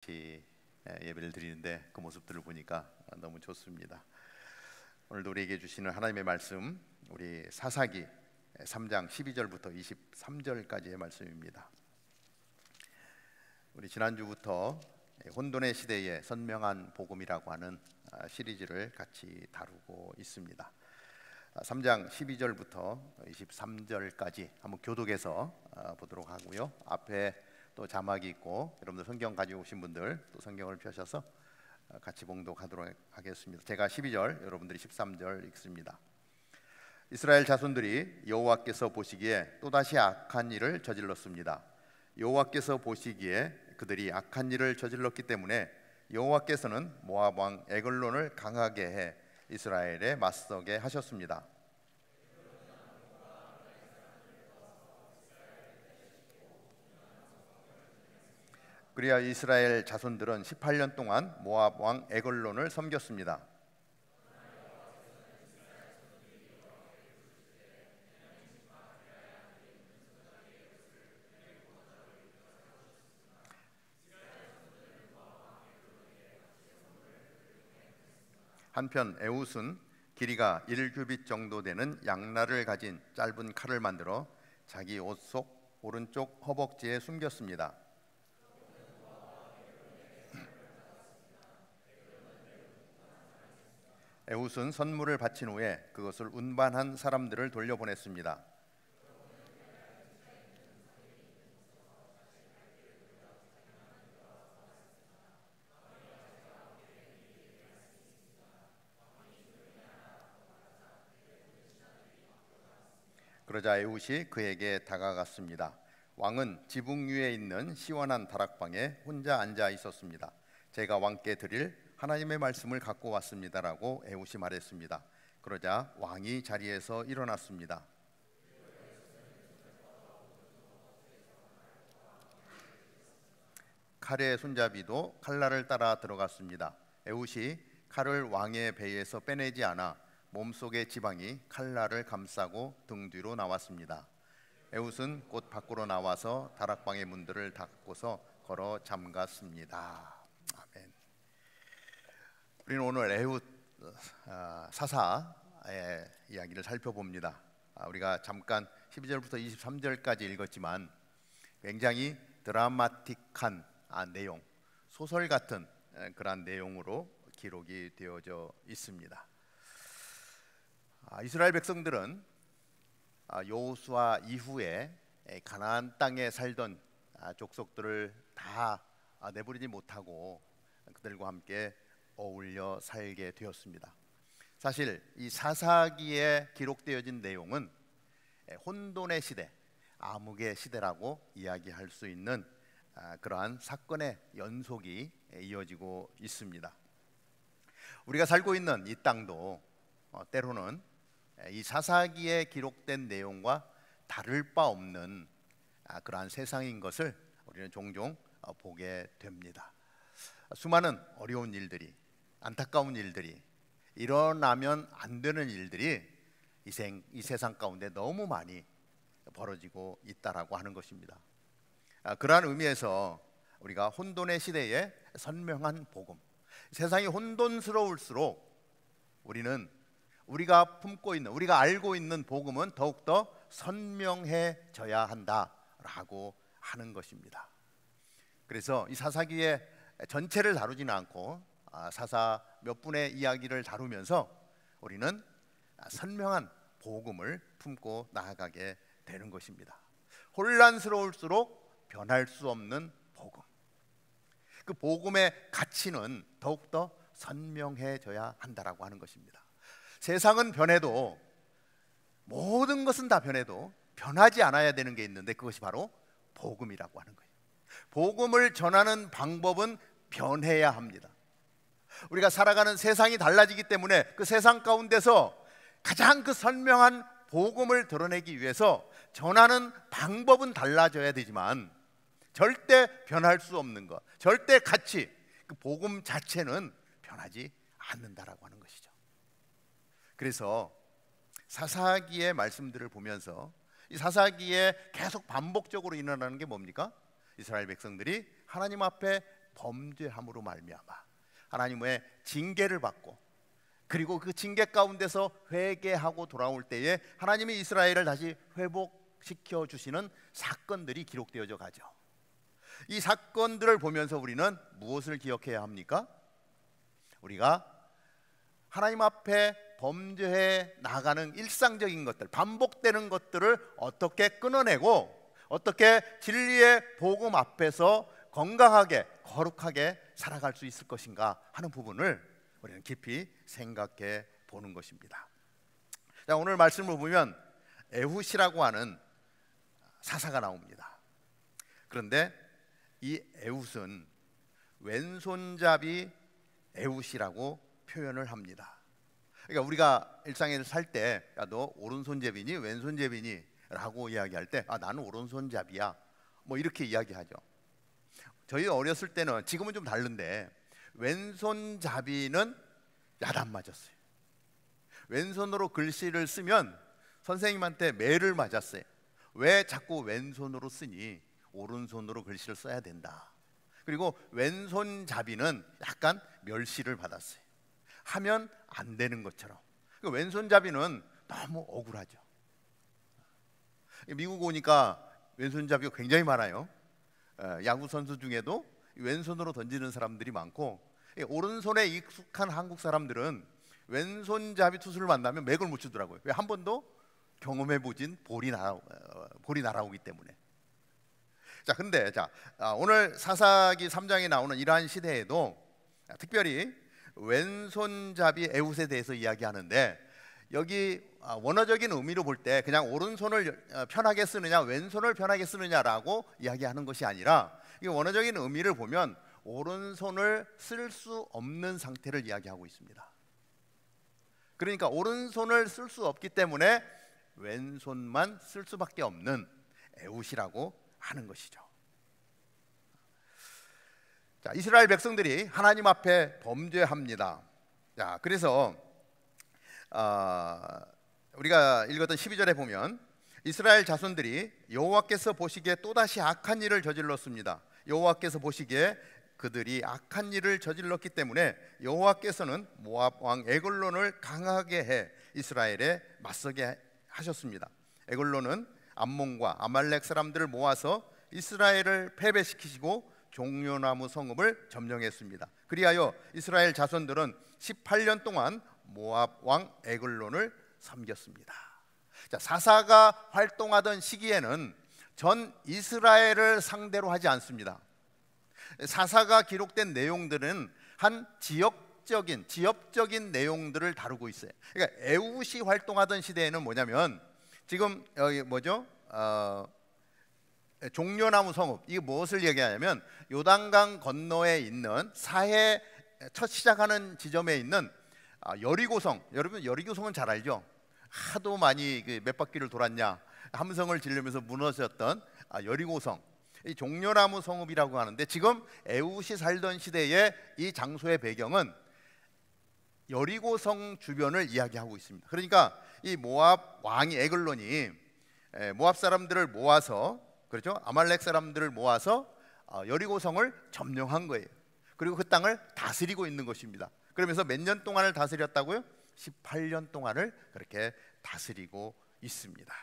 같이 예배를 드리는데 그 모습들을 보니까 너무 좋습니다. 오늘도 우리에게 주시는 하나님의 말씀, 우리 사사기 3장 12절부터 23절까지의 말씀입니다. 우리 지난주부터 혼돈의 시대에 선명한 복음이라고 하는 시리즈를 같이 다루고 있습니다. 3장 12절부터 23절까지 한번 교독해서 보도록 하고요. 앞에 또 자막이 있고 여러분들 성경 가지고 오신 분들 또 성경을 펴셔서 같이 봉독하도록 하겠습니다. 제가 12절, 여러분들이 13절 읽습니다. 이스라엘 자손들이 여호와께서 보시기에 또다시 악한 일을 저질렀습니다. 여호와께서 보시기에 그들이 악한 일을 저질렀기 때문에 여호와께서는 모압 왕 에글론을 강하게 해 이스라엘에 맞서게 하셨습니다. 그리하 이스라엘 자손들은 18년 동안 모압 왕 에글론을 섬겼습니다. 한편 에훗은 길이가 1규빗 정도 되는 양날을 가진 짧은 칼을 만들어 자기 옷 속 오른쪽 허벅지에 숨겼습니다. 에훗은 선물을 바친 후에 그것을 운반한 사람들을 돌려보냈습니다. 그러자 에훗이 그에게 다가갔습니다. 왕은 지붕 위에 있는 시원한 다락방에 혼자 앉아 있었습니다. 제가 왕께 드릴 하나님의 말씀을 갖고 왔습니다라고 에훗이 말했습니다. 그러자 왕이 자리에서 일어났습니다. 칼의 손잡이도 칼날을 따라 들어갔습니다. 에훗이 칼을 왕의 배에서 빼내지 않아 몸속의 지방이 칼날을 감싸고 등 뒤로 나왔습니다. 에훗은 곧 밖으로 나와서 다락방의 문들을 닫고서 걸어 잠갔습니다. 아멘. 우리는 오늘 에훗 사사의 이야기를 살펴봅니다. 우리가 잠깐 12절부터 23절까지 읽었지만 굉장히 드라마틱한 내용, 소설 같은 그런 내용으로 기록이 되어져 있습니다. 이스라엘 백성들은 여호수아 이후에 가나안 땅에 살던 족속들을 다 내버리지 못하고 그들과 함께 어울려 살게 되었습니다. 사실 이 사사기에 기록되어진 내용은 혼돈의 시대, 암흑의 시대라고 이야기할 수 있는 그러한 사건의 연속이 이어지고 있습니다. 우리가 살고 있는 이 땅도 때로는 이 사사기에 기록된 내용과 다를 바 없는 그러한 세상인 것을 우리는 종종 보게 됩니다. 수많은 어려운 일들이, 안타까운 일들이, 일어나면 안 되는 일들이 이 세상 가운데 너무 많이 벌어지고 있다라고 하는 것입니다. 그러한 의미에서 우리가 혼돈의 시대에 선명한 복음, 세상이 혼돈스러울수록 우리는 우리가 품고 있는, 우리가 알고 있는 복음은 더욱더 선명해져야 한다라고 하는 것입니다. 그래서 이 사사기의 전체를 다루지는 않고 사사 몇 분의 이야기를 다루면서 우리는 선명한 복음을 품고 나아가게 되는 것입니다. 혼란스러울수록 변할 수 없는 복음, 그 복음의 가치는 더욱더 선명해져야 한다라고 하는 것입니다. 세상은 변해도, 모든 것은 다 변해도 변하지 않아야 되는 게 있는데 그것이 바로 복음이라고 하는 거예요. 복음을 전하는 방법은 변해야 합니다. 우리가 살아가는 세상이 달라지기 때문에 그 세상 가운데서 가장 그 선명한 복음을 드러내기 위해서 전하는 방법은 달라져야 되지만 절대 변할 수 없는 것, 절대 가치, 그 복음 자체는 변하지 않는다라고 하는 것이죠. 그래서 사사기의 말씀들을 보면서 이 사사기에 계속 반복적으로 일어나는 게 뭡니까? 이스라엘 백성들이 하나님 앞에 범죄함으로 말미암아 하나님의 징계를 받고, 그리고 그 징계 가운데서 회개하고 돌아올 때에 하나님이 이스라엘을 다시 회복시켜 주시는 사건들이 기록되어져 가죠. 이 사건들을 보면서 우리는 무엇을 기억해야 합니까? 우리가 하나님 앞에 범죄해 나가는 일상적인 것들, 반복되는 것들을 어떻게 끊어내고 어떻게 진리의 복음 앞에서 건강하게 거룩하게 살아갈 수 있을 것인가 하는 부분을 우리는 깊이 생각해 보는 것입니다. 자, 오늘 말씀을 보면 에훗이라고 하는 사사가 나옵니다. 그런데 이 에훗은 왼손잡이 에훗이라고 표현을 합니다. 그러니까 우리가 일상에서 살 때 너 오른손잡이니 왼손잡이니 라고 이야기할 때 나는 오른손잡이야 뭐 이렇게 이야기하죠. 저희 어렸을 때는, 지금은 좀 다른데, 왼손잡이는 야단 맞았어요. 왼손으로 글씨를 쓰면 선생님한테 매를 맞았어요. 왜 자꾸 왼손으로 쓰니? 오른손으로 글씨를 써야 된다. 그리고 왼손잡이는 약간 멸시를 받았어요. 하면 안 되는 것처럼. 왼손잡이는 너무 억울하죠. 미국 오니까 왼손잡이가 굉장히 많아요. 야구 선수 중에도 왼손으로 던지는 사람들이 많고, 오른손에 익숙한 한국 사람들은 왼손잡이 투수를 만나면 맥을 못 추더라고요. 왜? 한 번도 경험해보진 볼이 날아오기 때문에. 자, 근데 오늘 사사기 3장에 나오는 이러한 시대에도 특별히 왼손잡이 에훗에 대해서 이야기하는데, 여기 원어적인 의미로 볼 때 그냥 오른손을 편하게 쓰느냐 왼손을 편하게 쓰느냐라고 이야기하는 것이 아니라, 이 원어적인 의미를 보면 오른손을 쓸 수 없는 상태를 이야기하고 있습니다. 그러니까 오른손을 쓸 수 없기 때문에 왼손만 쓸 수밖에 없는 에훗이라고 하는 것이죠. 자, 이스라엘 백성들이 하나님 앞에 범죄합니다. 자, 그래서 우리가 읽었던 12절에 보면 이스라엘 자손들이 여호와께서 보시기에 또다시 악한 일을 저질렀습니다. 여호와께서 보시기에 그들이 악한 일을 저질렀기 때문에 여호와께서는 모압 왕 에글론을 강하게 해 이스라엘에 맞서게 하셨습니다. 에글론은 암몬과 아말렉 사람들을 모아서 이스라엘을 패배시키시고 종려나무 성읍을 점령했습니다. 그리하여 이스라엘 자손들은 18년 동안 모압 왕 에글론을 섬겼습니다. 자, 사사가 활동하던 시기에는 전 이스라엘을 상대로 하지 않습니다. 사사가 기록된 내용들은 한 지역적인 내용들을 다루고 있어요. 그러니까 에훗이 활동하던 시대에는 뭐냐면, 지금 여기 뭐죠? 종려나무 성읍, 이게 무엇을 얘기하냐면 요단강 건너에 있는 사해 첫 시작하는 지점에 있는 여리고성. 여러분 여리고성은 잘 알죠? 하도 많이 몇 바퀴를 돌았냐 함성을 지르면서 무너졌던 여리고성, 이 종려나무 성읍이라고 하는데, 지금 에훗이 살던 시대의 이 장소의 배경은 여리고성 주변을 이야기하고 있습니다. 그러니까 이 모압 왕이 에글론이 모압 사람들을 모아서, 그렇죠? 아말렉 사람들을 모아서 여리고성을 점령한 거예요. 그리고 그 땅을 다스리고 있는 것입니다. 그러면서 몇 년 동안을 다스렸다고요? 18년 동안을 그렇게 다스리고 있습니다.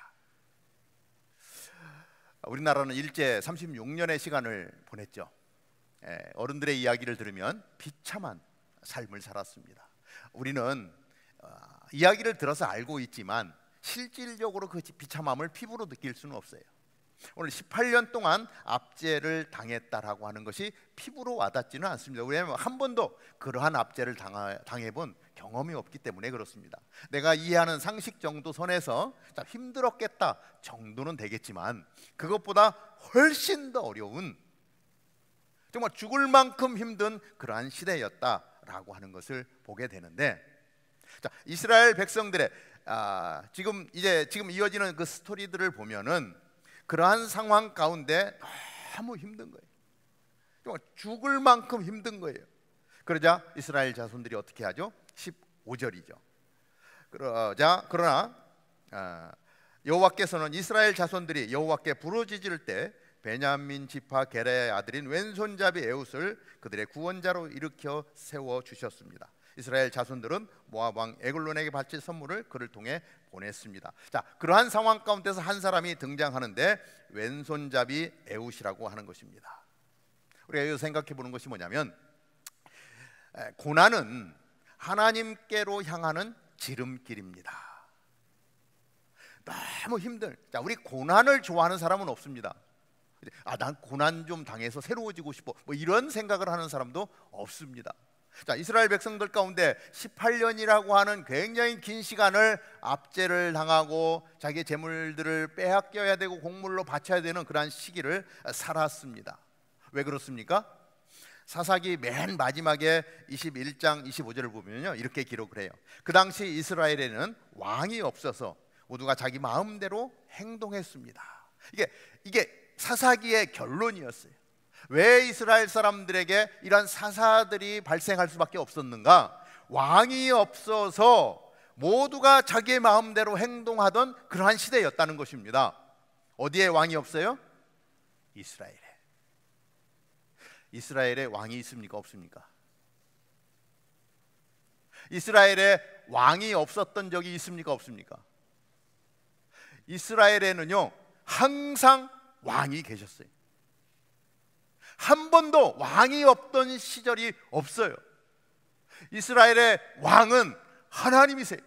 우리나라는 일제 36년의 시간을 보냈죠. 어른들의 이야기를 들으면 비참한 삶을 살았습니다. 우리는 이야기를 들어서 알고 있지만 실질적으로 그 비참함을 피부로 느낄 수는 없어요. 오늘 18년 동안 압제를 당했다라고 하는 것이 피부로 와닿지는 않습니다. 왜냐하면 한 번도 그러한 압제를 당해본 경험이 없기 때문에 그렇습니다. 내가 이해하는 상식 정도 선에서 힘들었겠다 정도는 되겠지만, 그것보다 훨씬 더 어려운, 정말 죽을 만큼 힘든 그러한 시대였다라고 하는 것을 보게 되는데, 자, 이스라엘 백성들의 지금 이어지는 그 스토리들을 보면은 그러한 상황 가운데 너무 힘든 거예요. 정말 죽을 만큼 힘든 거예요. 그러자 이스라엘 자손들이 어떻게 하죠? 15절이죠. 그러나 여호와께서는 이스라엘 자손들이 여호와께 부르짖을 때 베냐민 지파 게라의 아들인 왼손잡이 에웃을 그들의 구원자로 일으켜 세워 주셨습니다. 이스라엘 자손들은 모압 왕 에글론에게 바칠 선물을 그를 통해 보냈습니다. 자, 그러한 상황 가운데서 한 사람이 등장하는데 왼손잡이 에웃이라고 하는 것입니다. 우리가 여기서 생각해 보는 것이 뭐냐면, 고난은 하나님께로 향하는 지름길입니다. 너무 자, 우리 고난을 좋아하는 사람은 없습니다. 난 고난 좀 당해서 새로워지고 싶어, 뭐 이런 생각을 하는 사람도 없습니다. 자, 이스라엘 백성들 가운데 18년이라고 하는 굉장히 긴 시간을 압제를 당하고 자기의 재물들을 빼앗겨야 되고 곡물로 바쳐야 되는 그러한 시기를 살았습니다. 왜 그렇습니까? 사사기 맨 마지막에 21장 25절을 보면요, 이렇게 기록을 해요. 그 당시 이스라엘에는 왕이 없어서 모두가 자기 마음대로 행동했습니다. 이게 사사기의 결론이었어요. 왜 이스라엘 사람들에게 이러한 사사들이 발생할 수밖에 없었는가? 왕이 없어서 모두가 자기의 마음대로 행동하던 그러한 시대였다는 것입니다. 어디에 왕이 없어요? 이스라엘에. 이스라엘에 왕이 있습니까? 없습니까? 이스라엘에 왕이 없었던 적이 있습니까? 없습니까? 이스라엘에는요, 항상 왕이 계셨어요. 한 번도 왕이 없던 시절이 없어요. 이스라엘의 왕은 하나님이세요.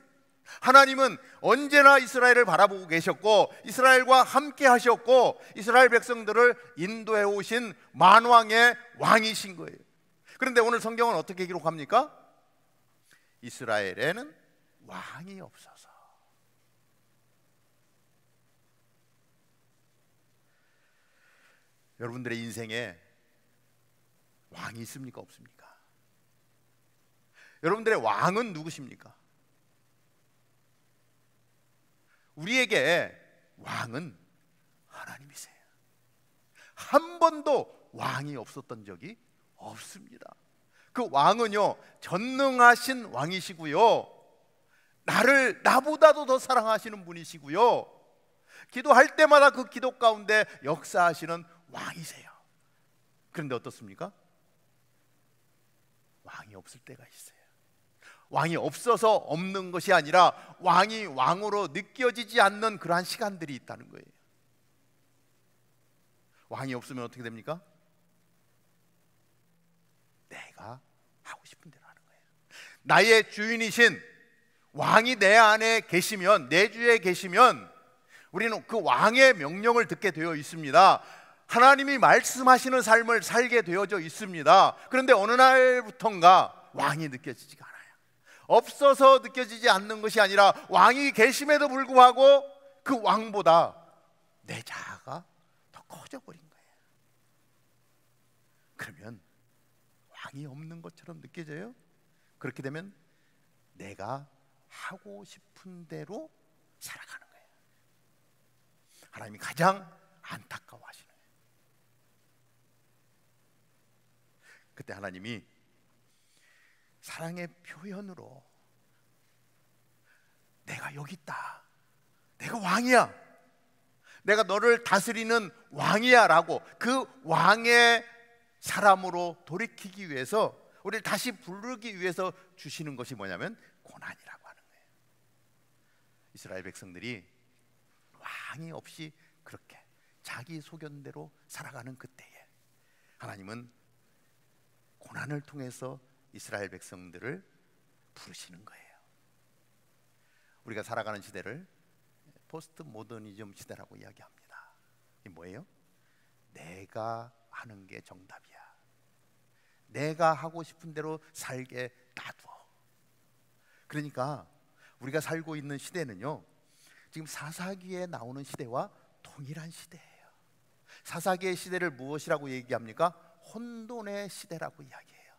하나님은 언제나 이스라엘을 바라보고 계셨고 이스라엘과 함께 하셨고 이스라엘 백성들을 인도해 오신 만왕의 왕이신 거예요. 그런데 오늘 성경은 어떻게 기록합니까? 이스라엘에는 왕이 없어서. 여러분들의 인생에 왕이 있습니까? 없습니까? 여러분들의 왕은 누구십니까? 우리에게 왕은 하나님이세요. 한 번도 왕이 없었던 적이 없습니다. 그 왕은요, 전능하신 왕이시고요, 나보다도 더 사랑하시는 분이시고요, 기도할 때마다 그 기도 가운데 역사하시는 왕이세요. 그런데 어떻습니까? 왕이 없을 때가 있어요. 왕이 없어서 없는 것이 아니라 왕이 왕으로 느껴지지 않는 그러한 시간들이 있다는 거예요. 왕이 없으면 어떻게 됩니까? 내가 하고 싶은 대로 하는 거예요. 나의 주인이신 왕이 내 안에 계시면, 내 주에 계시면 우리는 그 왕의 명령을 듣게 되어 있습니다. 하나님이 말씀하시는 삶을 살게 되어져 있습니다. 그런데 어느 날부턴가 왕이 느껴지지가 않아요. 없어서 느껴지지 않는 것이 아니라 왕이 계심에도 불구하고 그 왕보다 내 자아가 더 커져버린 거예요. 그러면 왕이 없는 것처럼 느껴져요. 그렇게 되면 내가 하고 싶은 대로 살아가는 거예요. 하나님이 가장 안타까워하시는 거예요. 그때 하나님이 사랑의 표현으로 내가 여기 있다, 내가 왕이야, 내가 너를 다스리는 왕이야 라고 그 왕의 사람으로 돌이키기 위해서, 우리를 다시 부르기 위해서 주시는 것이 뭐냐면 고난이라고 하는 거예요. 이스라엘 백성들이 왕이 없이 그렇게 자기 소견대로 살아가는 그때에 하나님은 고난을 통해서 이스라엘 백성들을 부르시는 거예요. 우리가 살아가는 시대를 포스트 모더니즘 시대라고 이야기합니다. 이게 뭐예요? 내가 하는 게 정답이야, 내가 하고 싶은 대로 살게 놔둬. 그러니까 우리가 살고 있는 시대는요, 지금 사사기에 나오는 시대와 동일한 시대예요. 사사기의 시대를 무엇이라고 얘기합니까? 혼돈의 시대라고 이야기해요.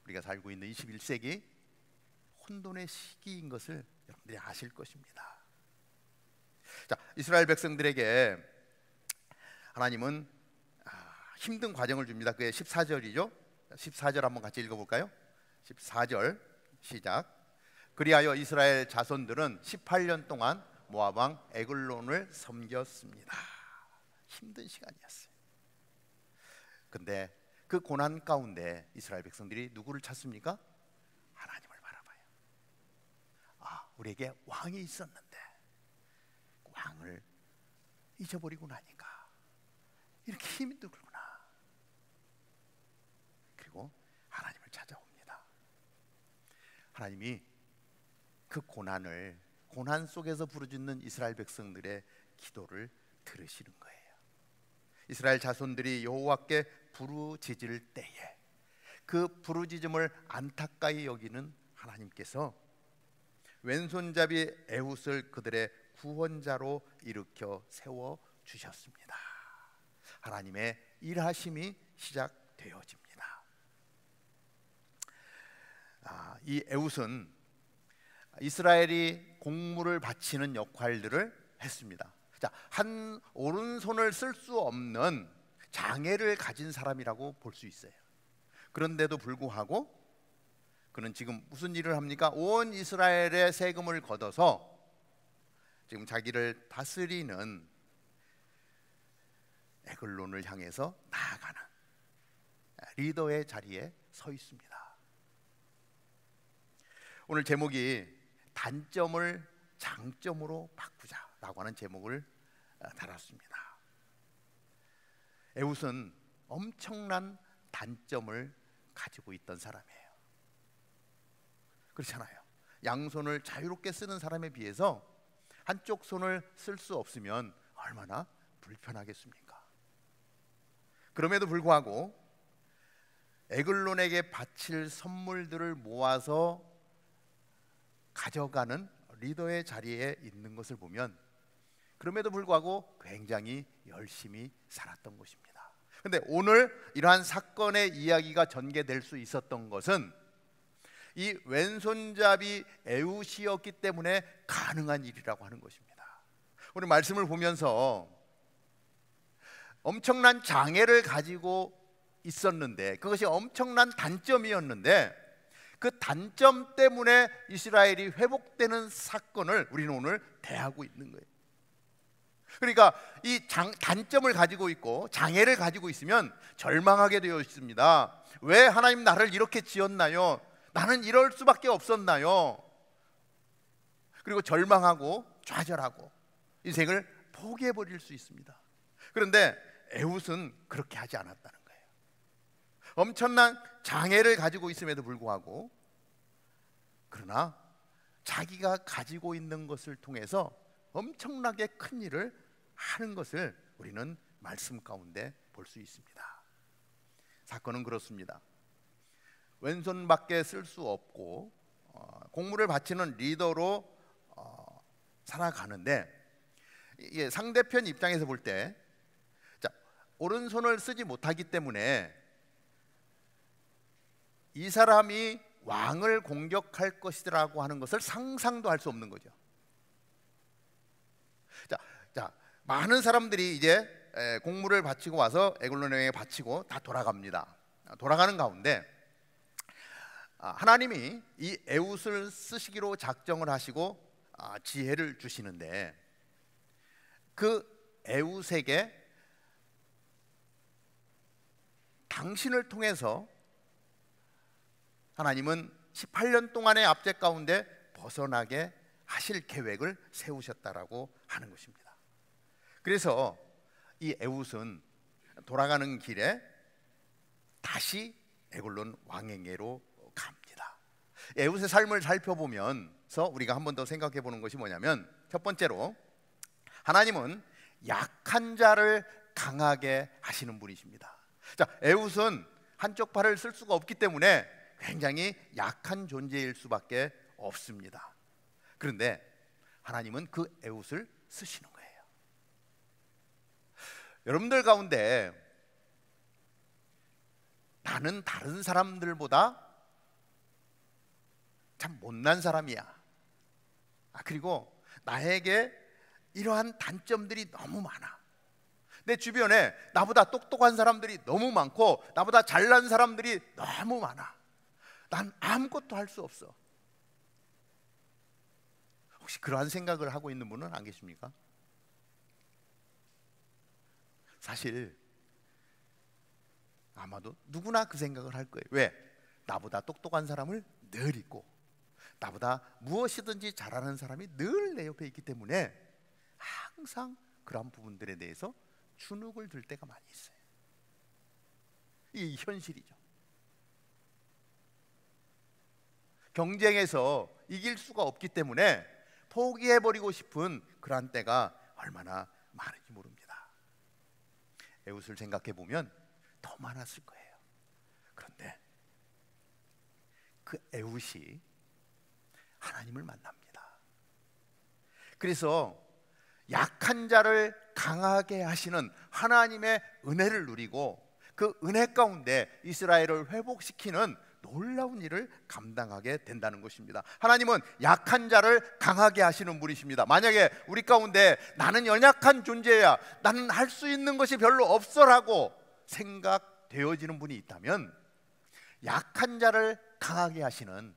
우리가 살고 있는 21세기 혼돈의 시기인 것을 여러분들이 아실 것입니다. 자, 이스라엘 백성들에게 하나님은 힘든 과정을 줍니다. 그게 14절이죠. 14절 한번 같이 읽어볼까요? 14절 시작. 그리하여 이스라엘 자손들은 18년 동안 모압 왕 에글론을 섬겼습니다. 힘든 시간이었어요. 근데 그 고난 가운데 이스라엘 백성들이 누구를 찾습니까? 하나님을 바라봐요. 아, 우리에게 왕이 있었는데 왕을 잊어버리고 나니까 이렇게 힘이 들구나. 그리고 하나님을 찾아옵니다. 하나님이 그 고난 속에서 부르짖는 이스라엘 백성들의 기도를 들으시는 거예요. 이스라엘 자손들이 여호와께 부르짖을 때에 그 부르짖음을 안타까이 여기는 하나님께서 왼손잡이 에훗을 그들의 구원자로 일으켜 세워 주셨습니다. 하나님의 일하심이 시작되어집니다. 이 에훗은 이스라엘이 공물을 바치는 역할들을 했습니다. 자, 한 오른손을 쓸 수 없는 장애를 가진 사람이라고 볼 수 있어요. 그런데도 불구하고 그는 지금 무슨 일을 합니까? 온 이스라엘의 세금을 걷어서 지금 자기를 다스리는 에글론을 향해서 나아가는 리더의 자리에 서 있습니다. 오늘 제목이 단점을 장점으로 바꾸자라고 하는 제목을 달았습니다. 에훗은 엄청난 단점을 가지고 있던 사람이에요. 그렇잖아요. 양손을 자유롭게 쓰는 사람에 비해서 한쪽 손을 쓸 수 없으면 얼마나 불편하겠습니까? 그럼에도 불구하고 에글론에게 바칠 선물들을 모아서 가져가는 리더의 자리에 있는 것을 보면 그럼에도 불구하고 굉장히 열심히 살았던 것입니다. 그런데 오늘 이러한 사건의 이야기가 전개될 수 있었던 것은 이 왼손잡이 에훗이었기 때문에 가능한 일이라고 하는 것입니다. 오늘 말씀을 보면서 엄청난 장애를 가지고 있었는데 그것이 엄청난 단점이었는데 그 단점 때문에 이스라엘이 회복되는 사건을 우리는 오늘 대하고 있는 거예요. 그러니까 이 단점을 가지고 있고 장애를 가지고 있으면 절망하게 되어 있습니다. 왜 하나님 나를 이렇게 지었나요? 나는 이럴 수밖에 없었나요? 그리고 절망하고 좌절하고 인생을 포기해버릴 수 있습니다. 그런데 에훗은 그렇게 하지 않았다는 거예요. 엄청난 장애를 가지고 있음에도 불구하고 그러나 자기가 가지고 있는 것을 통해서 엄청나게 큰 일을 하는 것을 우리는 말씀 가운데 볼 수 있습니다. 사건은 그렇습니다. 왼손밖에 쓸 수 없고 공물을 바치는 리더로 살아가는데 이게 상대편 입장에서 볼 때 오른손을 쓰지 못하기 때문에 이 사람이 왕을 공격할 것이라고 하는 것을 상상도 할 수 없는 거죠. 자, 많은 사람들이 이제 공물을 바치고 와서 에글론에게 바치고 다 돌아갑니다. 돌아가는 가운데 하나님이 이 에훗을 쓰시기로 작정을 하시고 지혜를 주시는데 그 에훗에게 당신을 통해서 하나님은 18년 동안의 압제 가운데 벗어나게 하실 계획을 세우셨다라고 하는 것입니다. 그래서 이 에훗은 돌아가는 길에 다시 에글론 왕에게로 갑니다. 에훗의 삶을 살펴보면서 우리가 한 번 더 생각해 보는 것이 뭐냐면 첫 번째로 하나님은 약한 자를 강하게 하시는 분이십니다. 자, 에훗은 한쪽 팔을 쓸 수가 없기 때문에 굉장히 약한 존재일 수밖에 없습니다. 그런데 하나님은 그 에훗을 쓰시는 거예요. 여러분들 가운데 나는 다른 사람들보다 참 못난 사람이야. 그리고 나에게 이러한 단점들이 너무 많아. 내 주변에 나보다 똑똑한 사람들이 너무 많고 나보다 잘난 사람들이 너무 많아. 난 아무것도 할 수 없어. 혹시 그러한 생각을 하고 있는 분은 안 계십니까? 사실 아마도 누구나 그 생각을 할 거예요. 왜? 나보다 똑똑한 사람을 늘 있고 나보다 무엇이든지 잘하는 사람이 늘 내 옆에 있기 때문에 항상 그런 부분들에 대해서 주눅을 들 때가 많이 있어요. 이 현실이죠. 경쟁에서 이길 수가 없기 때문에 포기해버리고 싶은 그러한 때가 얼마나 많은지 모릅니다. 에훗을 생각해 보면 더 많았을 거예요. 그런데 그 에훗이 하나님을 만납니다. 그래서 약한 자를 강하게 하시는 하나님의 은혜를 누리고 그 은혜 가운데 이스라엘을 회복시키는 놀라운 일을 감당하게 된다는 것입니다. 하나님은 약한 자를 강하게 하시는 분이십니다. 만약에 우리 가운데 나는 연약한 존재야, 나는 할 수 있는 것이 별로 없어라고 생각되어지는 분이 있다면 약한 자를 강하게 하시는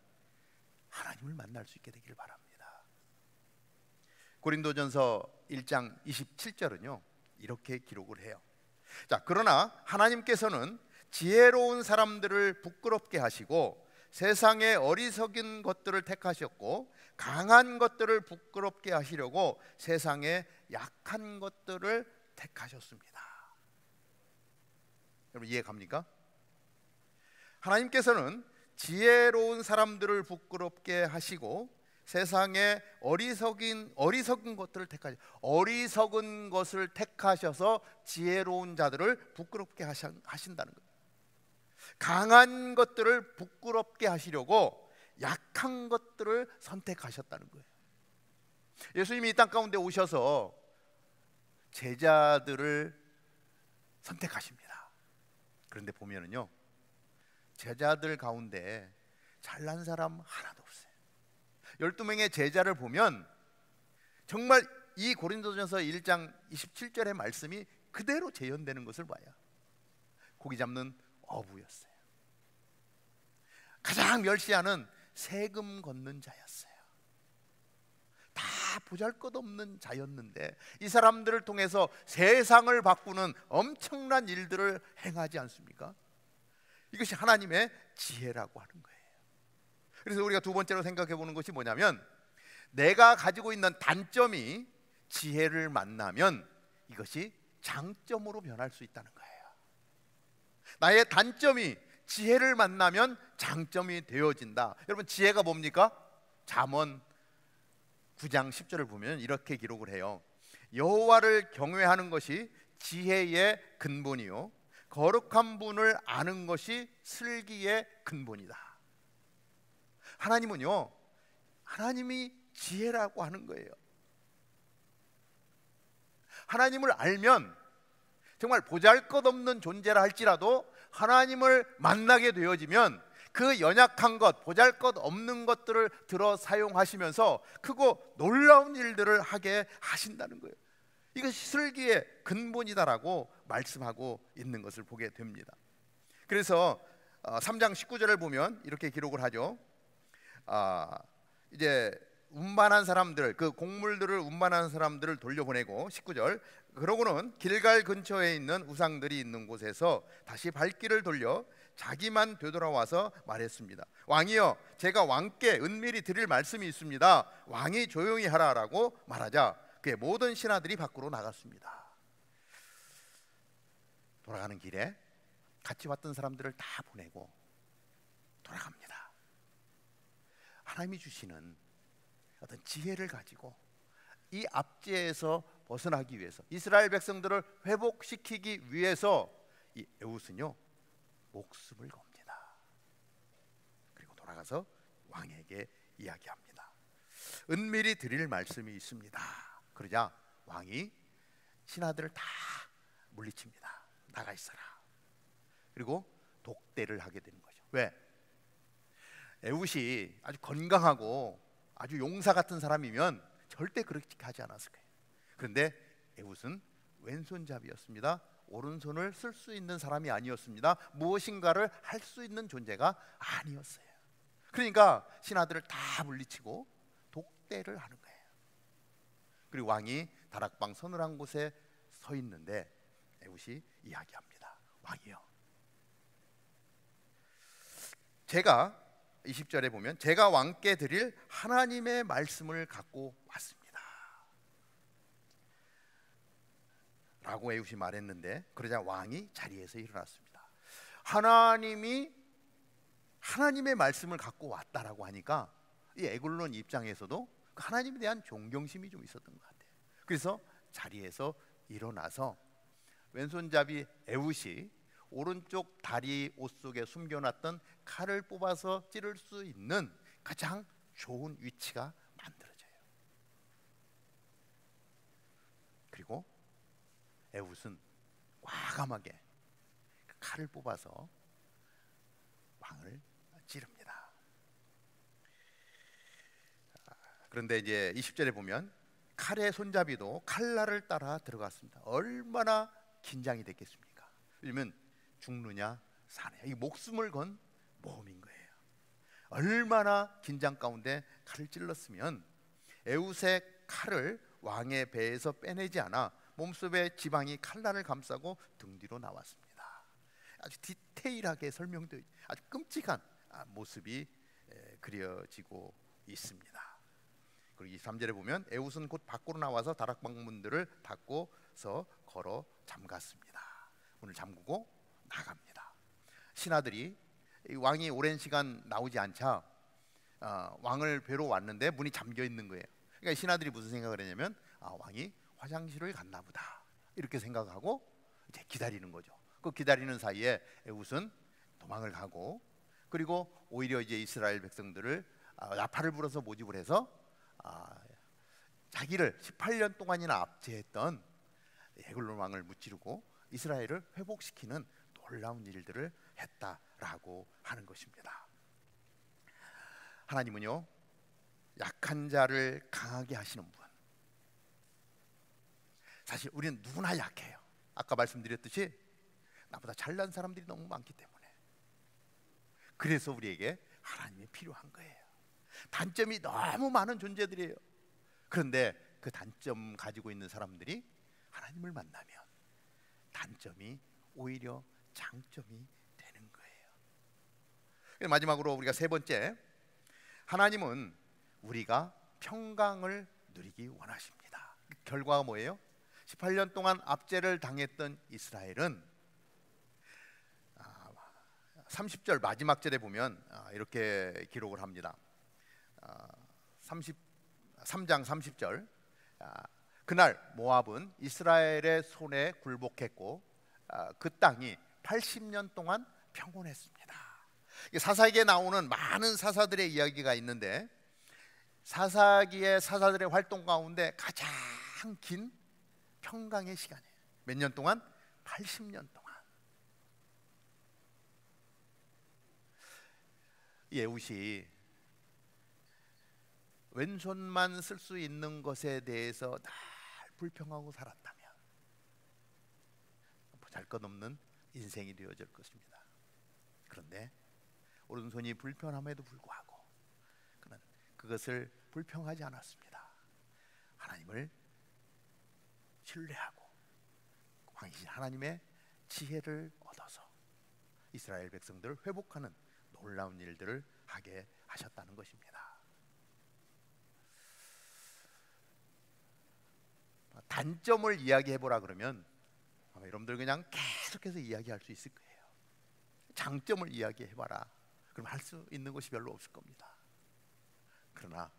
하나님을 만날 수 있게 되길 바랍니다. 고린도전서 1장 27절은요 이렇게 기록을 해요. 자, 그러나 하나님께서는 지혜로운 사람들을 부끄럽게 하시고 세상의 어리석은 것들을 택하셨고 강한 것들을 부끄럽게 하시려고 세상의 약한 것들을 택하셨습니다. 여러분 이해 갑니까? 하나님께서는 지혜로운 사람들을 부끄럽게 하시고 세상에 어리석은 것들을 택하셔서 어리석은 것을 택하셔서 지혜로운 자들을 부끄럽게 하신다는 거예요. 강한 것들을 부끄럽게 하시려고 약한 것들을 선택하셨다는 거예요. 예수님이 이 땅 가운데 오셔서 제자들을 선택하십니다. 그런데 보면은요 제자들 가운데 잘난 사람 하나도 없어요. 12명의 제자를 보면 정말 이 고린도전서 1장 27절의 말씀이 그대로 재현되는 것을 봐요. 고기 잡는 어부였어요. 가장 멸시하는 세금 걷는 자였어요. 다 보잘것없는 자였는데 이 사람들을 통해서 세상을 바꾸는 엄청난 일들을 행하지 않습니까? 이것이 하나님의 지혜라고 하는 거예요. 그래서 우리가 두 번째로 생각해 보는 것이 뭐냐면 내가 가지고 있는 단점이 지혜를 만나면 이것이 장점으로 변할 수 있다는 거예요. 나의 단점이 지혜를 만나면 장점이 되어진다. 여러분 지혜가 뭡니까? 잠언 9장 10절을 보면 이렇게 기록을 해요. 여호와를 경외하는 것이 지혜의 근본이요 거룩한 분을 아는 것이 슬기의 근본이다. 하나님은요 하나님이 지혜라고 하는 거예요. 하나님을 알면 정말 보잘것없는 존재라 할지라도 하나님을 만나게 되어지면 그 연약한 것, 보잘것없는 것들을 들어 사용하시면서 크고 놀라운 일들을 하게 하신다는 거예요. 이것이 슬기의 근본이다라고 말씀하고 있는 것을 보게 됩니다. 그래서 3장 19절을 보면 이렇게 기록을 하죠. 이제 운반한 사람들, 그 곡물들을 운반하는 사람들을 돌려보내고 19절 그러고는 길갈 근처에 있는 우상들이 있는 곳에서 다시 발길을 돌려 자기만 되돌아와서 말했습니다. 왕이여, 제가 왕께 은밀히 드릴 말씀이 있습니다. 왕이 조용히 하라라고 말하자 그의 모든 신하들이 밖으로 나갔습니다. 돌아가는 길에 같이 왔던 사람들을 다 보내고 돌아갑니다. 하나님이 주시는 어떤 지혜를 가지고 이 압제에서 벗어나기 위해서 이스라엘 백성들을 회복시키기 위해서 이 에훗은요 목숨을 겁니다. 그리고 돌아가서 왕에게 이야기합니다. 은밀히 드릴 말씀이 있습니다. 그러자 왕이 신하들을 다 물리칩니다. 나가 있어라. 그리고 독대를 하게 되는 거죠. 왜? 에훗이 아주 건강하고 아주 용사 같은 사람이면 절대 그렇게 하지 않았을 거예요. 그런데 에훗은 왼손잡이였습니다. 오른손을 쓸 수 있는 사람이 아니었습니다. 무엇인가를 할 수 있는 존재가 아니었어요. 그러니까 신하들을 다 물리치고 독대를 하는 거예요. 그리고 왕이 다락방 서늘한 곳에 서 있는데 에훗이 이야기합니다. 왕이여, 제가 20절에 보면 제가 왕께 드릴 하나님의 말씀을 갖고 왔습니다 라고 에훗이 말했는데, 그러자 왕이 자리에서 일어났습니다. 하나님의 말씀을 갖고 왔다라고 하니까 이 에글론 입장에서도 하나님에 대한 존경심이 좀 있었던 것 같아요. 그래서 자리에서 일어나서 왼손잡이 에훗이 오른쪽 다리 옷 속에 숨겨놨던 칼을 뽑아서 찌를 수 있는 가장 좋은 위치가 만들어져요. 그리고 에훗은 과감하게 그 칼을 뽑아서 왕을 찌릅니다. 그런데 이제 20절에 보면 칼의 손잡이도 칼날을 따라 들어갔습니다. 얼마나 긴장이 됐겠습니까? 왜냐면 죽느냐 사느냐, 이 목숨을 건 모험인 거예요. 얼마나 긴장 가운데 칼을 찔렀으면 에훗의 칼을 왕의 배에서 빼내지 않아 몸속의 지방이 칼날을 감싸고 등 뒤로 나왔습니다. 아주 디테일하게 설명되어 아주 끔찍한 모습이 그려지고 있습니다. 그리고 23절에 보면 에훗은 곧 밖으로 나와서 다락방 문들을 닫고서 걸어 잠갔습니다. 문을 잠그고 나갑니다. 신하들이 왕이 오랜 시간 나오지 않자 왕을 뵈러 왔는데 문이 잠겨 있는 거예요. 그러니까 신하들이 무슨 생각을 했냐면 왕이 화장실을 갔나 보다 이렇게 생각하고 이제 기다리는 거죠. 그 기다리는 사이에 에훗은 도망을 가고, 그리고 오히려 이제 이스라엘 백성들을 나팔을 불어서 모집을 해서 자기를 18년 동안이나 압제했던 에글론 왕을 무찌르고 이스라엘을 회복시키는 놀라운 일들을 했다라고 하는 것입니다. 하나님은요, 약한 자를 강하게 하시는 분. 사실 우리는 누구나 약해요. 아까 말씀드렸듯이 나보다 잘난 사람들이 너무 많기 때문에, 그래서 우리에게 하나님이 필요한 거예요. 단점이 너무 많은 존재들이에요. 그런데 그 단점 가지고 있는 사람들이 하나님을 만나면 단점이 오히려 장점이 되는 거예요. 마지막으로 우리가 세 번째, 하나님은 우리가 평강을 누리기 원하십니다. 그 결과가 뭐예요? 18년 동안 압제를 당했던 이스라엘은 30절 마지막 절에 보면 이렇게 기록을 합니다. 3장 30절, 그날 모압은 이스라엘의 손에 굴복했고 그 땅이 80년 동안 평온했습니다. 사사기에 나오는 많은 사사들의 이야기가 있는데, 사사기의 사사들의 활동 가운데 가장 긴 평강의 시간이에요. 몇 년 동안? 80년 동안. 에훗이 왼손만 쓸 수 있는 것에 대해서 늘 불평하고 살았다면 보잘것없는 인생이 되어질 것입니다. 그런데 오른손이 불편함에도 불구하고 그는 그것을 불평하지 않았습니다. 하나님을 신뢰하고 왕이신 하나님의 지혜를 얻어서 이스라엘 백성들을 회복하는 놀라운 일들을 하게 하셨다는 것입니다. 단점을 이야기해보라 그러면 아마 여러분들 그냥 계속해서 이야기할 수 있을 거예요. 장점을 이야기해봐라 그럼 할 수 있는 것이 별로 없을 겁니다. 그러나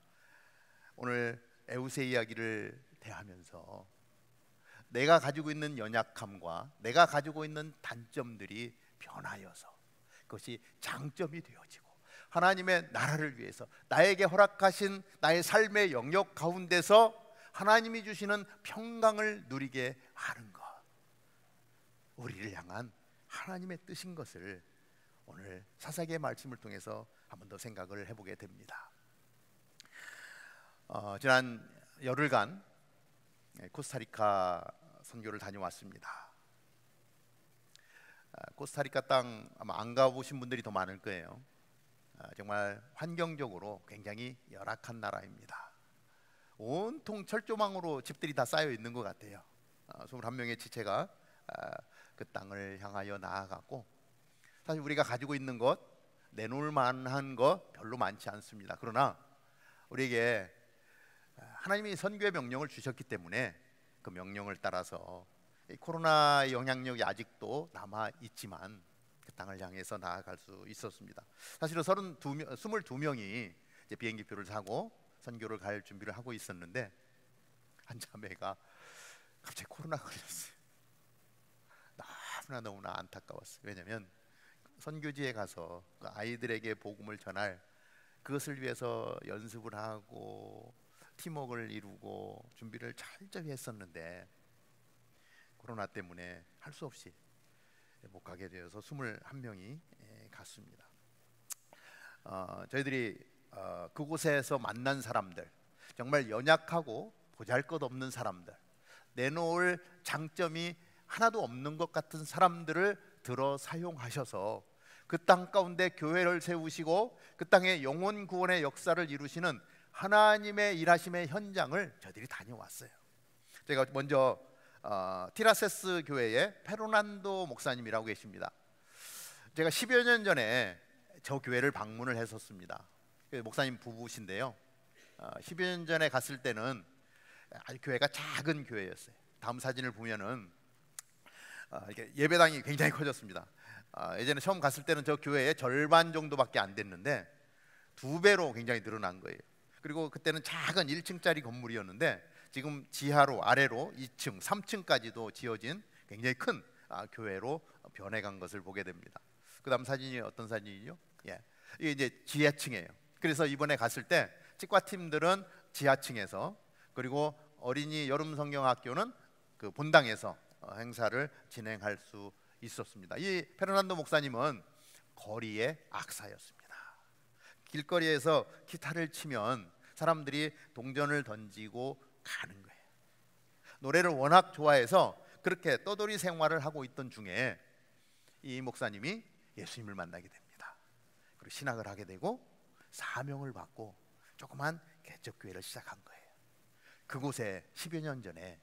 오늘 에훗의 이야기를 대하면서 내가 가지고 있는 연약함과 내가 가지고 있는 단점들이 변하여서 그것이 장점이 되어지고 하나님의 나라를 위해서 나에게 허락하신 나의 삶의 영역 가운데서 하나님이 주시는 평강을 누리게 하는 것, 우리를 향한 하나님의 뜻인 것을 오늘 사사기의 말씀을 통해서 한 번 더 생각을 해보게 됩니다. 지난 열흘간 코스타리카 선교를 다녀왔습니다. 코스타리카 땅 아마 안 가보신 분들이 더 많을 거예요. 정말 환경적으로 굉장히 열악한 나라입니다. 온통 철조망으로 집들이 다 쌓여 있는 것 같아요. 21명의 지체가 그 땅을 향하여 나아갔고, 사실 우리가 가지고 있는 것, 내놓을 만한 것 별로 많지 않습니다. 그러나 우리에게 하나님이 선교의 명령을 주셨기 때문에 그 명령을 따라서 이 코로나의 영향력이 아직도 남아 있지만 그 땅을 향해서 나아갈 수 있었습니다. 사실은 22명이 이제 비행기표를 사고 선교를 갈 준비를 하고 있었는데 한 자매가 갑자기 코로나 걸렸어요. 너무나 안타까웠어요. 왜냐하면 선교지에 가서 그 아이들에게 복음을 전할 그것을 위해서 연습을 하고 팀워크를 이루고 준비를 철저히 했었는데 코로나 때문에 할 수 없이 못 가게 되어서 21명이 갔습니다. 저희들이 그곳에서 만난 사람들, 정말 연약하고 보잘것없는 사람들, 내놓을 장점이 하나도 없는 것 같은 사람들을 들어 사용하셔서 그 땅 가운데 교회를 세우시고 그 땅의 영혼 구원의 역사를 이루시는 하나님의 일하심의 현장을 저희들이 다녀왔어요. 제가 먼저 티라세스 교회의 페르난도 목사님이라고 계십니다. 제가 10여 년 전에 저 교회를 방문을 했었습니다. 목사님 부부신데요, 10여 년 전에 갔을 때는 아주 교회가 작은 교회였어요. 다음 사진을 보면은 이렇게 예배당이 굉장히 커졌습니다. 예전에 처음 갔을 때는 저 교회의 절반 정도밖에 안 됐는데 2배로 굉장히 늘어난 거예요. 그리고 그때는 작은 1층짜리 건물이었는데 지금 지하로 아래로 2층, 3층까지도 지어진 굉장히 큰 교회로 변해간 것을 보게 됩니다. 그 다음 사진이 어떤 사진이죠? 이게 이제 지하층이에요. 그래서 이번에 갔을 때 치과팀들은 지하층에서, 그리고 어린이 여름 성경학교는 그 본당에서 행사를 진행할 수 있었습니다. 이 페르난도 목사님은 거리의 악사였습니다. 길거리에서 기타를 치면 사람들이 동전을 던지고 가는 거예요. 노래를 워낙 좋아해서 그렇게 떠돌이 생활을 하고 있던 중에 이 목사님이 예수님을 만나게 됩니다. 그리고 신학을 하게 되고 사명을 받고 조그만 개척교회를 시작한 거예요. 그곳에 10여 년 전에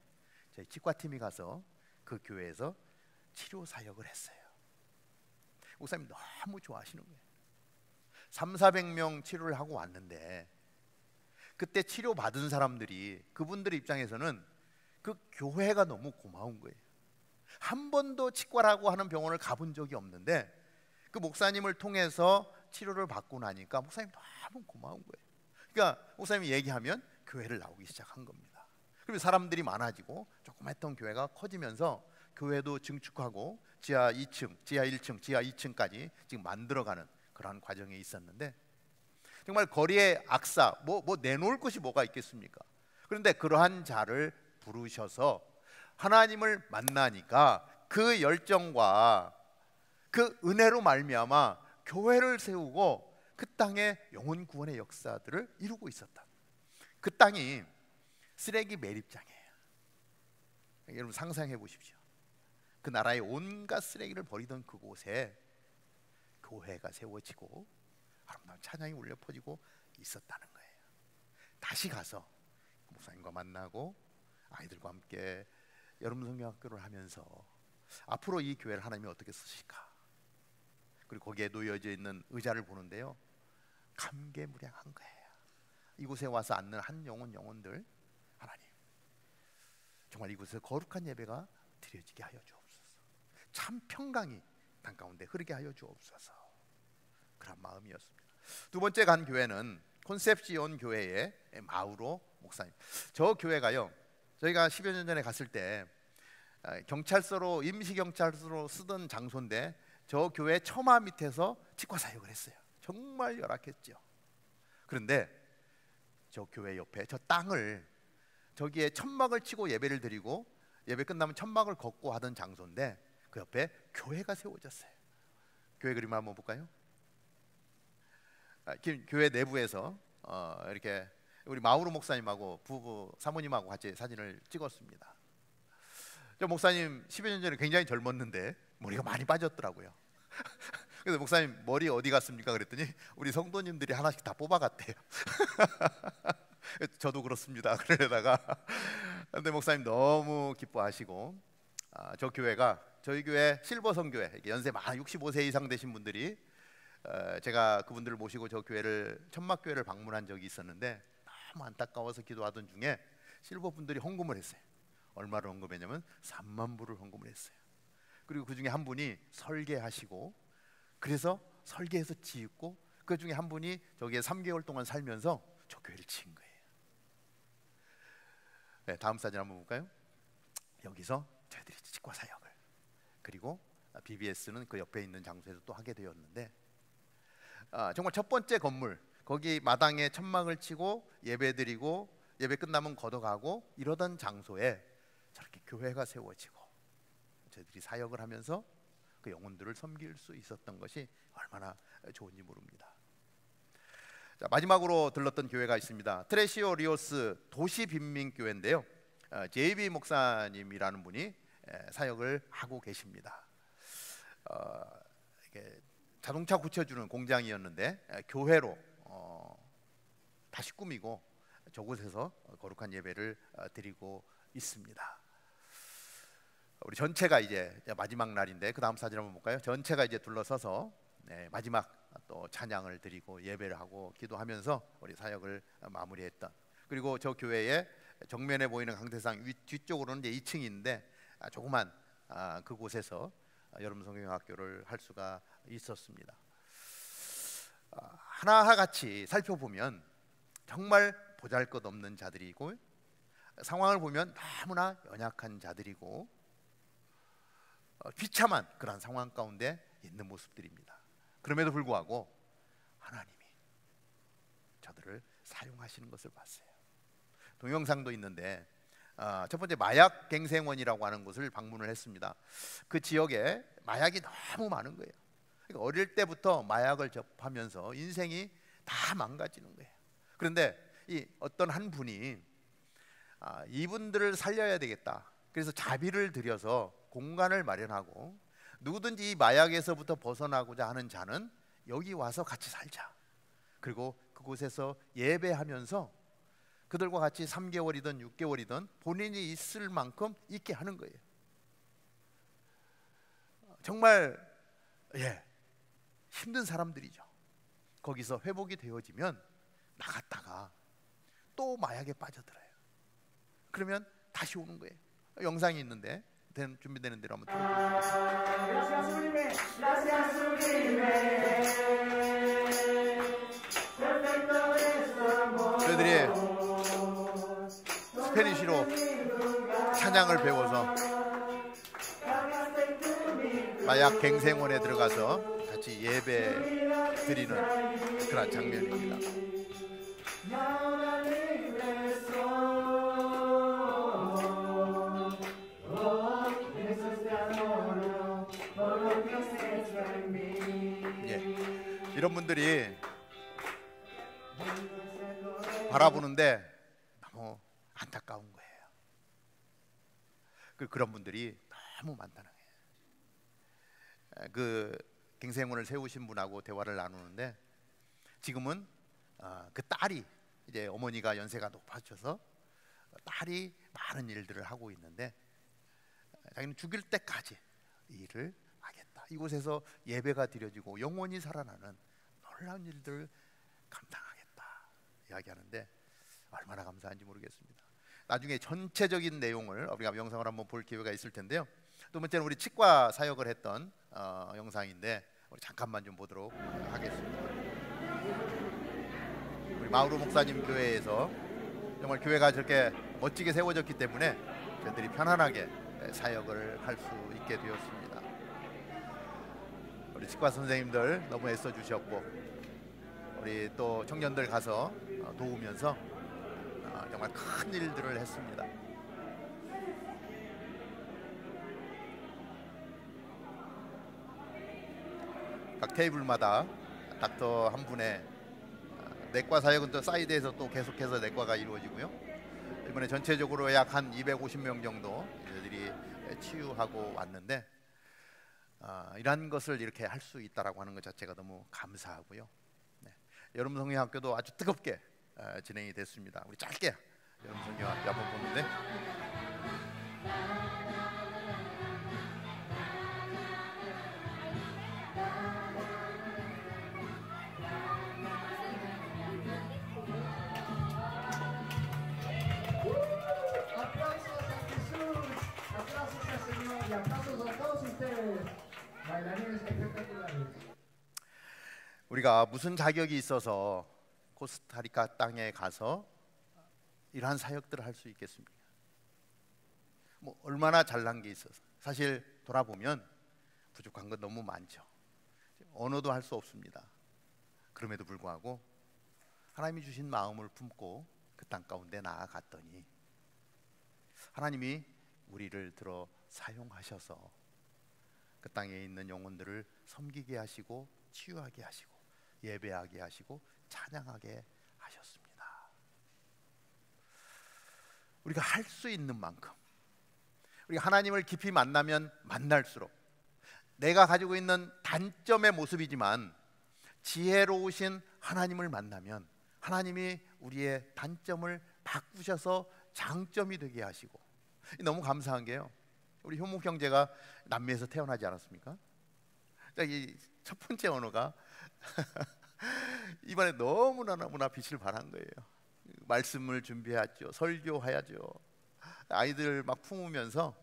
저희 치과팀이 가서 그 교회에서 치료 사역을 했어요. 목사님 너무 좋아하시는 거예요. 300~400명 치료를 하고 왔는데 그때 치료 받은 사람들이, 그분들 입장에서는 그 교회가 너무 고마운 거예요. 한 번도 치과라고 하는 병원을 가본 적이 없는데 그 목사님을 통해서 치료를 받고 나니까 목사님 너무 고마운 거예요. 그러니까 목사님이 얘기하면 교회를 나오기 시작한 겁니다. 그리고 사람들이 많아지고 조그맣던 교회가 커지면서 교회도 증축하고 지하 2층, 지하 1층, 지하 2층까지 지금 만들어가는 그러한 과정에 있었는데 정말 거리의 악사, 뭐 내놓을 것이 뭐가 있겠습니까? 그런데 그러한 자를 부르셔서 하나님을 만나니까 그 열정과 그 은혜로 말미암아 교회를 세우고 그 땅에 영혼 구원의 역사들을 이루고 있었다. 그 땅이 쓰레기 매립장이에요. 여러분 상상해 보십시오. 그 나라의 온갖 쓰레기를 버리던 그곳에 교회가 세워지고 아름다운 찬양이 울려 퍼지고 있었다는 거예요. 다시 가서 목사님과 만나고 아이들과 함께 여름 성경학교를 하면서 앞으로 이 교회를 하나님이 어떻게 쓰실까, 그리고 거기에 놓여져 있는 의자를 보는데요, 감개무량한 거예요. 이곳에 와서 앉는 한 영혼들, 하나님 정말 이곳에 거룩한 예배가 드려지게 하여 주옵소서. 참 평강이 땅 가운데 흐르게 하여 주옵소서. 그런 마음이었습니다. 두 번째 간 교회는 콘셉시온 교회의 마우로 목사님. 저 교회가요, 저희가 10여 년 전에 갔을 때 경찰서로, 임시경찰서로 쓰던 장소인데 저 교회 처마 밑에서 치과 사역을 했어요. 정말 열악했죠. 그런데 저 교회 옆에 저 땅을, 저기에 천막을 치고 예배를 드리고 예배 끝나면 천막을 걷고 하던 장소인데 그 옆에 교회가 세워졌어요. 교회 그림을 한번 볼까요? 교회 내부에서 이렇게 우리 마우로 목사님하고 부부 사모님하고 같이 사진을 찍었습니다. 저 목사님 10여 년 전에 굉장히 젊었는데 머리가 많이 빠졌더라고요. 그래서 목사님 머리 어디 갔습니까? 그랬더니 우리 성도님들이 하나씩 다 뽑아갔대요. 저도 그렇습니다. 그러다가 근데 목사님 너무 기뻐하시고 저 교회가 저희 교회 실버성교회, 연세 만 65세 이상 되신 분들이 제가 그분들을 모시고 저 교회를 천막교회를 방문한 적이 있었는데 너무 안타까워서 기도하던 중에 실버 분들이 헌금을 했어요. 얼마를 헌금했냐면 3만 불을 헌금을 했어요. 그리고 그 중에 한 분이 설계하시고 그래서 설계해서 짓고 그 중에 한 분이 저기에 3개월 동안 살면서 저 교회를 지은 거예요. 네, 다음 사진 한번 볼까요? 여기서 저희들이 치과 사역을 그리고 BBS는 그 옆에 있는 장소에서 또 하게 되었는데 정말 첫 번째 건물 거기 마당에 천막을 치고 예배드리고 예배 끝나면 걷어가고 이러던 장소에 저렇게 교회가 세워지고 저희들이 사역을 하면서 그 영혼들을 섬길 수 있었던 것이 얼마나 좋은지 모릅니다. 자, 마지막으로 들렀던 교회가 있습니다. 트레시오 리오스 도시빈민교회인데요. JB 목사님이라는 분이 사역을 하고 계십니다. 이게 자동차 고쳐주는 공장이었는데 교회로 다시 꾸미고 저곳에서 거룩한 예배를 드리고 있습니다. 우리 전체가 이제 마지막 날인데 그 다음 사진 한번 볼까요? 전체가 이제 둘러서서 마지막 또 찬양을 드리고 예배를 하고 기도하면서 우리 사역을 마무리했던, 그리고 저 교회의 정면에 보이는 강대상 뒤쪽으로는 이제 2층인데 조그만 그곳에서 여름 성경학교를 할 수가 있었습니다. 하나같이 살펴보면 정말 보잘것없는 자들이고 상황을 보면 너무나 연약한 자들이고 비참한 그런 상황 가운데 있는 모습들입니다. 그럼에도 불구하고 하나님이 저들을 사용하시는 것을 봤어요. 동영상도 있는데 첫 번째 마약 갱생원이라고 하는 곳을 방문을 했습니다. 그 지역에 마약이 너무 많은 거예요. 그러니까 어릴 때부터 마약을 접하면서 인생이 다 망가지는 거예요. 그런데 이 어떤 한 분이 이분들을 살려야 되겠다. 그래서 자비를 들여서 공간을 마련하고 누구든지 이 마약에서부터 벗어나고자 하는 자는 여기 와서 같이 살자. 그리고 그곳에서 예배하면서 그들과 같이 3개월이든 6개월이든 본인이 있을 만큼 있게 하는 거예요. 정말 힘든 사람들이죠. 거기서 회복이 되어지면 나갔다가 또 마약에 빠져들어요. 그러면 다시 오는 거예요. 영상이 있는데 준비되는 대로 한번 들어주세요. 저희들이 스페니쉬로 찬양을 배워서 마약 갱생원에 들어가서 같이 예배 드리는 그런 장면입니다. 이런 분들이 바라보는데 너무 안타까운 거예요. 그런 분들이 너무 많다는 거예요. 그 갱생원을 세우신 분하고 대화를 나누는데 지금은 그 딸이 이제 어머니가 연세가 높아져서 딸이 많은 일들을 하고 있는데 자기는 죽일 때까지 이 일을 하겠다. 이곳에서 예배가 드려지고 영원히 살아나는 놀라운 일들을 감당하겠다 이야기하는데 얼마나 감사한지 모르겠습니다. 나중에 전체적인 내용을 우리가 영상을 한번 볼 기회가 있을 텐데요. 두 번째는 우리 치과 사역을 했던 영상인데 우리 잠깐만 좀 보도록 하겠습니다. 우리 마우로 목사님 교회에서 정말 교회가 저렇게 멋지게 세워졌기 때문에 저희들이 편안하게 사역을 할 수 있게 되었습니다. 우리 치과 선생님들 너무 애써 주셨고 우리 또 청년들 가서 도우면서 정말 큰 일들을 했습니다. 각 테이블마다 닥터 한 분의 내과 사역은 또 사이드에서 또 계속해서 내과가 이루어지고요. 이번에 전체적으로 약 한 250명 정도 저희들이 치유하고 왔는데 이러한 것을 이렇게 할 수 있다라고 하는 것 자체가 너무 감사하고요. 여름 성경학교도 아주 뜨겁게 진행이 됐습니다. 우리 짧게 여러분 성경 앞에 한번 보는데, Aplausos a Jesús, aplausos al Señor y aplausos a todos ustedes, bailarines espectaculares. 우리가 무슨 자격이 있어서 코스타리카 땅에 가서 이러한 사역들을 할 수 있겠습니까? 뭐 얼마나 잘난 게 있어서. 사실 돌아보면 부족한 건 너무 많죠. 언어도 할 수 없습니다. 그럼에도 불구하고 하나님이 주신 마음을 품고 그 땅 가운데 나아갔더니 하나님이 우리를 들어 사용하셔서 그 땅에 있는 영혼들을 섬기게 하시고 치유하게 하시고 예배하게 하시고 찬양하게 하셨습니다. 우리가 할 수 있는 만큼, 우리가 하나님을 깊이 만나면 만날수록 내가 가지고 있는 단점의 모습이지만 지혜로우신 하나님을 만나면 하나님이 우리의 단점을 바꾸셔서 장점이 되게 하시고, 너무 감사한 게요, 우리 효묵 형제가 남미에서 태어나지 않았습니까? 이 첫 번째 언어가 이번에 너무나 빛을 발한 거예요. 말씀을 준비하죠, 설교해야죠, 아이들 막 품으면서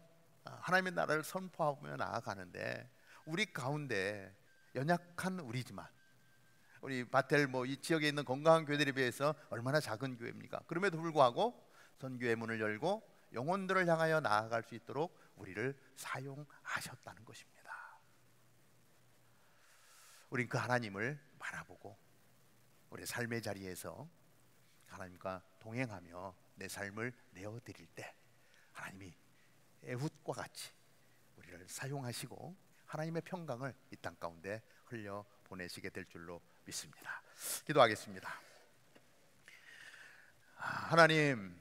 하나님의 나라를 선포하며 나아가는데, 우리 가운데 연약한 우리지만, 우리 바텔 이 지역에 있는 건강한 교회들에 비해서 얼마나 작은 교회입니까? 그럼에도 불구하고 선교의 문을 열고 영혼들을 향하여 나아갈 수 있도록 우리를 사용하셨다는 것입니다. 우린 그 하나님을 바라보고 우리 삶의 자리에서 하나님과 동행하며 내 삶을 내어드릴 때 하나님이 에훗과 같이 우리를 사용하시고 하나님의 평강을 이 땅 가운데 흘려 보내시게 될 줄로 믿습니다. 기도하겠습니다. 하나님,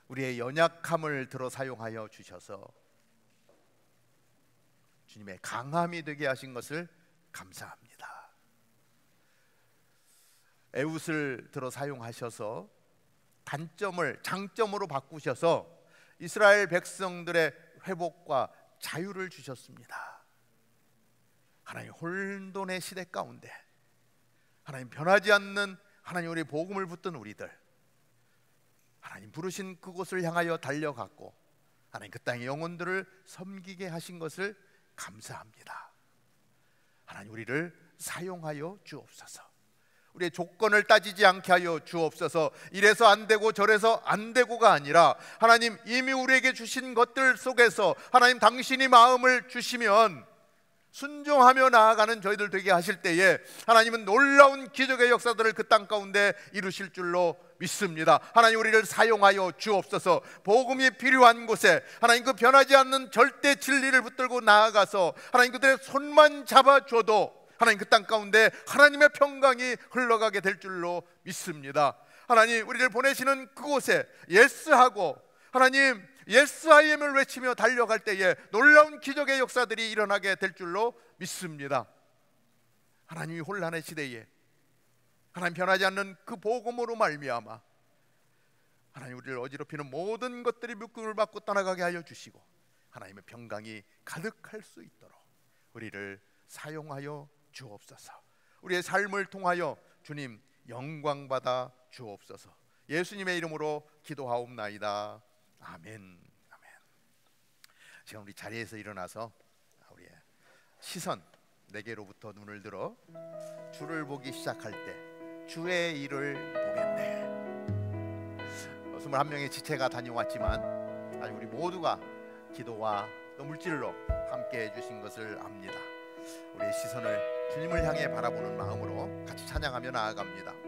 우리의 연약함을 들어 사용하여 주셔서 주님의 강함이 되게 하신 것을 감사합니다. 에훗을 들어 사용하셔서 단점을 장점으로 바꾸셔서 이스라엘 백성들의 회복과 자유를 주셨습니다. 하나님, 혼돈의 시대 가운데 하나님, 변하지 않는 하나님, 우리 복음을 붙든 우리들, 하나님 부르신 그곳을 향하여 달려갔고 하나님 그 땅의 영혼들을 섬기게 하신 것을 감사합니다. 하나님, 우리를 사용하여 주옵소서. 우리의 조건을 따지지 않게 하여 주옵소서. 이래서 안 되고 저래서 안 되고가 아니라 하나님, 이미 우리에게 주신 것들 속에서 하나님 당신이 마음을 주시면 순종하며 나아가는 저희들 되게 하실 때에 하나님은 놀라운 기적의 역사들을 그 땅 가운데 이루실 줄로 믿습니다. 하나님, 우리를 사용하여 주옵소서. 복음이 필요한 곳에 하나님 그 변하지 않는 절대 진리를 붙들고 나아가서 하나님 그들의 손만 잡아줘도 하나님 그 땅 가운데 하나님의 평강이 흘러가게 될 줄로 믿습니다. 하나님, 우리를 보내시는 그곳에 예스하고 하나님 예스 아이엠을 외치며 달려갈 때에 놀라운 기적의 역사들이 일어나게 될 줄로 믿습니다. 하나님이 혼란의 시대에 하나님 변하지 않는 그 복음으로 말미암아 하나님 우리를 어지럽히는 모든 것들이 묶음을 받고 떠나가게 하여 주시고 하나님의 평강이 가득할 수 있도록 우리를 사용하여 주옵소서. 우리의 삶을 통하여 주님 영광받아 주옵소서. 예수님의 이름으로 기도하옵나이다. 아멘. 아멘. 지금 우리 자리에서 일어나서 우리의 시선 내게로부터 눈을 들어 주를 보기 시작할 때 주의 일을 보겠네. 21명의 지체가 다녀왔지만 아니 우리 모두가 기도와 또 물질로 함께 해주신 것을 압니다. 우리의 시선을 주님을 향해 바라보는 마음으로 같이 찬양하며 나아갑니다.